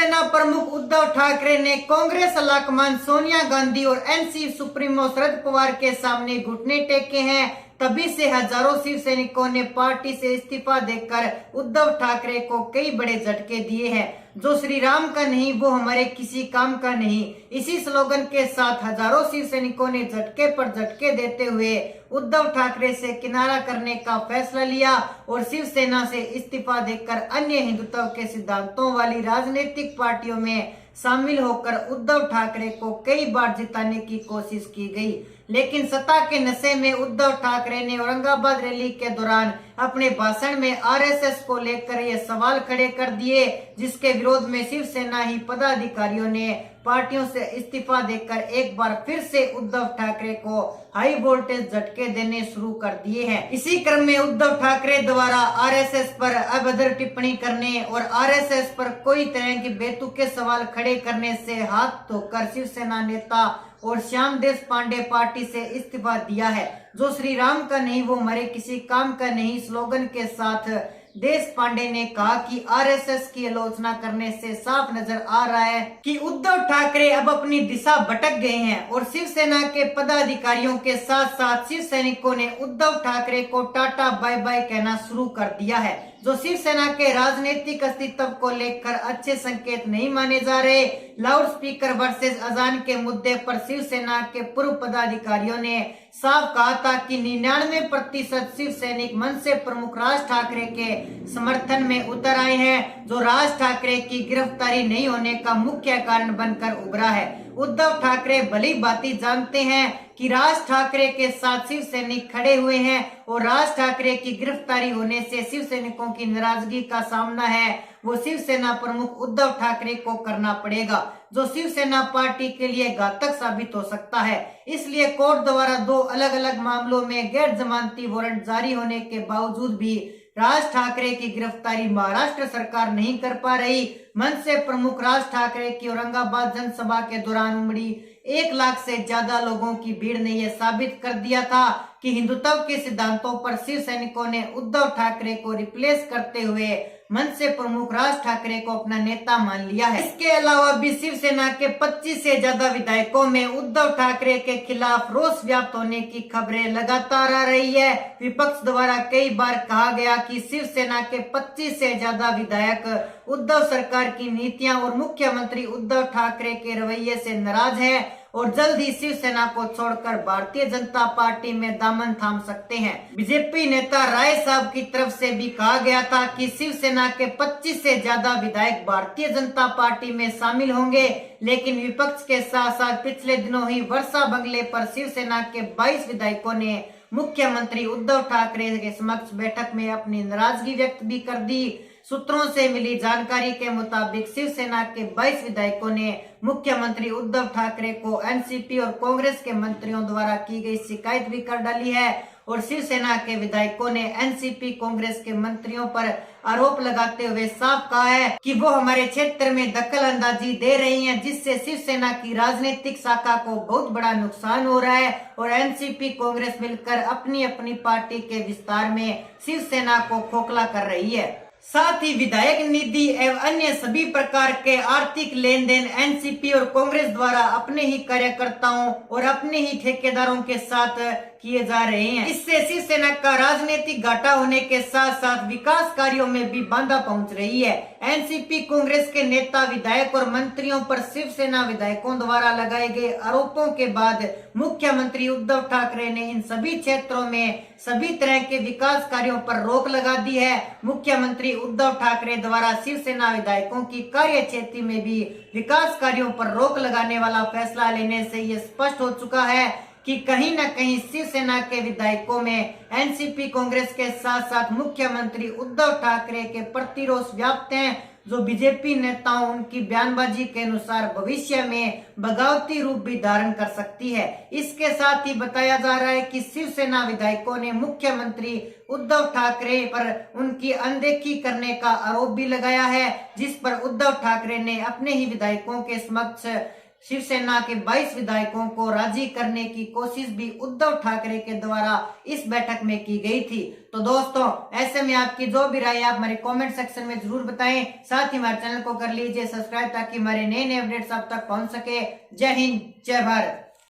शिवसेना प्रमुख उद्धव ठाकरे ने कांग्रेस हलाकमान सोनिया गांधी और एनसीपी सुप्रीमो शरद पवार के सामने घुटने टेके हैं। तभी से हजारों शिव सैनिकों ने पार्टी से इस्तीफा देकर उद्धव ठाकरे को कई बड़े झटके दिए हैं। जो श्री राम का नहीं वो हमारे किसी काम का नहीं, इसी स्लोगन के साथ हजारों शिव सैनिकों ने झटके पर झटके देते हुए उद्धव ठाकरे से किनारा करने का फैसला लिया और शिवसेना से इस्तीफा देकर अन्य हिंदुत्व के सिद्धांतों वाली राजनीतिक पार्टियों में शामिल होकर उद्धव ठाकरे को कई बार जिताने की कोशिश की गई। लेकिन सत्ता के नशे में उद्धव ठाकरे ने औरंगाबाद रैली के दौरान अपने भाषण में आरएसएस को लेकर ये सवाल खड़े कर दिए, जिसके विरोध में शिवसेना ही पदाधिकारियों ने पार्टियों से इस्तीफा देकर एक बार फिर से उद्धव ठाकरे को हाई वोल्टेज झटके देने शुरू कर दिए हैं। इसी क्रम में उद्धव ठाकरे द्वारा आरएसएस पर अभद्र टिप्पणी करने और आरएसएस पर कोई तरह की बेतुके सवाल खड़े करने से हाथ धोकर शिवसेना नेता और श्याम देश पांडे पार्टी से इस्तीफा दिया है। जो श्री राम का नहीं वो हमारे किसी काम का नहीं स्लोगन के साथ देश पांडे ने कहा कि आरएसएस की आलोचना करने से साफ नजर आ रहा है कि उद्धव ठाकरे अब अपनी दिशा भटक गए हैं और शिवसेना के पदाधिकारियों के साथ साथ शिव सैनिकों ने उद्धव ठाकरे को टाटा बाय बाय कहना शुरू कर दिया है, जो शिवसेना के राजनीतिक अस्तित्व को लेकर अच्छे संकेत नहीं माने जा रहे। लाउड स्पीकर वर्सेस अजान के मुद्दे पर शिवसेना के पूर्व पदाधिकारियों ने साफ कहा था कि 99% शिव सैनिक मन से प्रमुख राज ठाकरे के समर्थन में उतर आए हैं, जो राज ठाकरे की गिरफ्तारी नहीं होने का मुख्य कारण बनकर उभरा है। उद्धव ठाकरे भली भांति जानते हैं कि राज ठाकरे के साथ शिव सैनिक खड़े हुए हैं और राज ठाकरे की गिरफ्तारी होने से शिव सैनिकों की नाराजगी का सामना है वो शिवसेना प्रमुख उद्धव ठाकरे को करना पड़ेगा, जो शिवसेना पार्टी के लिए घातक साबित हो सकता है। इसलिए कोर्ट द्वारा 2 अलग अलग मामलों में गैर जमानती वारंट जारी होने के बावजूद भी राज ठाकरे की गिरफ्तारी महाराष्ट्र सरकार नहीं कर पा रही। मंच से प्रमुख राज ठाकरे की औरंगाबाद जनसभा के दौरान उमड़ी 1 लाख से ज्यादा लोगों की भीड़ ने यह साबित कर दिया था कि हिंदुत्व के सिद्धांतों पर शिव सैनिकों ने उद्धव ठाकरे को रिप्लेस करते हुए मंच से प्रमुख राज ठाकरे को अपना नेता मान लिया है। इसके अलावा भी शिवसेना के 25 से ज्यादा विधायकों में उद्धव ठाकरे के खिलाफ रोष व्याप्त होने की खबरें लगातार आ रही है। विपक्ष द्वारा कई बार कहा गया कि शिवसेना के 25 से ज्यादा विधायक उद्धव सरकार की नीतियां और मुख्यमंत्री उद्धव ठाकरे के रवैये से नाराज हैं और जल्द ही शिवसेना को छोड़कर भारतीय जनता पार्टी में दामन थाम सकते हैं। बीजेपी नेता राय साहब की तरफ से भी कहा गया था कि शिवसेना के 25 से ज्यादा विधायक भारतीय जनता पार्टी में शामिल होंगे, लेकिन विपक्ष के साथ साथ पिछले दिनों ही वर्षा बंगले पर शिवसेना के 22 विधायकों ने मुख्यमंत्री उद्धव ठाकरे के समक्ष बैठक में अपनी नाराजगी व्यक्त भी कर दी। सूत्रों से मिली जानकारी के मुताबिक शिवसेना के 22 विधायकों ने मुख्यमंत्री उद्धव ठाकरे को एनसीपी और कांग्रेस के मंत्रियों द्वारा की गई शिकायत भी कर डाली है और शिवसेना के विधायकों ने एनसीपी कांग्रेस के मंत्रियों पर आरोप लगाते हुए साफ कहा है कि वो हमारे क्षेत्र में दखल अंदाजी दे रही हैं, जिससे शिवसेना की राजनीतिक शाखा को बहुत बड़ा नुकसान हो रहा है और एनसीपी कांग्रेस मिलकर अपनी अपनी पार्टी के विस्तार में शिवसेना को खोखला कर रही है। साथ ही विधायक निधि एवं अन्य सभी प्रकार के आर्थिक लेन देन एनसीपी और कांग्रेस द्वारा अपने ही कार्यकर्ताओं और अपने ही ठेकेदारों के साथ किए जा रहे हैं। इससे शिवसेना का राजनीतिक घाटा होने के साथ साथ विकास कार्यों में भी बाधा पहुंच रही है। एनसीपी कांग्रेस के नेता विधायक और मंत्रियों पर शिवसेना विधायकों द्वारा लगाए गए आरोपों के बाद मुख्यमंत्री उद्धव ठाकरे ने इन सभी क्षेत्रों में सभी तरह के विकास कार्यों पर रोक लगा दी है। मुख्यमंत्री उद्धव ठाकरे द्वारा शिवसेना विधायकों की कार्य क्षेत्र में भी विकास कार्यों पर रोक लगाने वाला फैसला लेने से ये स्पष्ट हो चुका है कि कहीं न कहीं शिवसेना के विधायकों में एनसीपी कांग्रेस के साथ साथ मुख्यमंत्री उद्धव ठाकरे के प्रतिरोध व्याप्त हैं, जो बीजेपी नेताओं उनकी बयानबाजी के अनुसार भविष्य में बगावती रूप भी धारण कर सकती है। इसके साथ ही बताया जा रहा है कि शिवसेना विधायकों ने मुख्यमंत्री उद्धव ठाकरे पर उनकी अनदेखी करने का आरोप भी लगाया है, जिस पर उद्धव ठाकरे ने अपने ही विधायकों के समक्ष शिवसेना के 22 विधायकों को राजी करने की कोशिश भी उद्धव ठाकरे के द्वारा इस बैठक में की गई थी। तो दोस्तों, ऐसे में आपकी जो भी राय आप हमारे कमेंट सेक्शन में जरूर बताएं। साथ ही हमारे चैनल को कर लीजिए सब्सक्राइब ताकि हमारे नए नए अपडेट्स आप तक पहुंच सके। जय हिंद, जय भारत।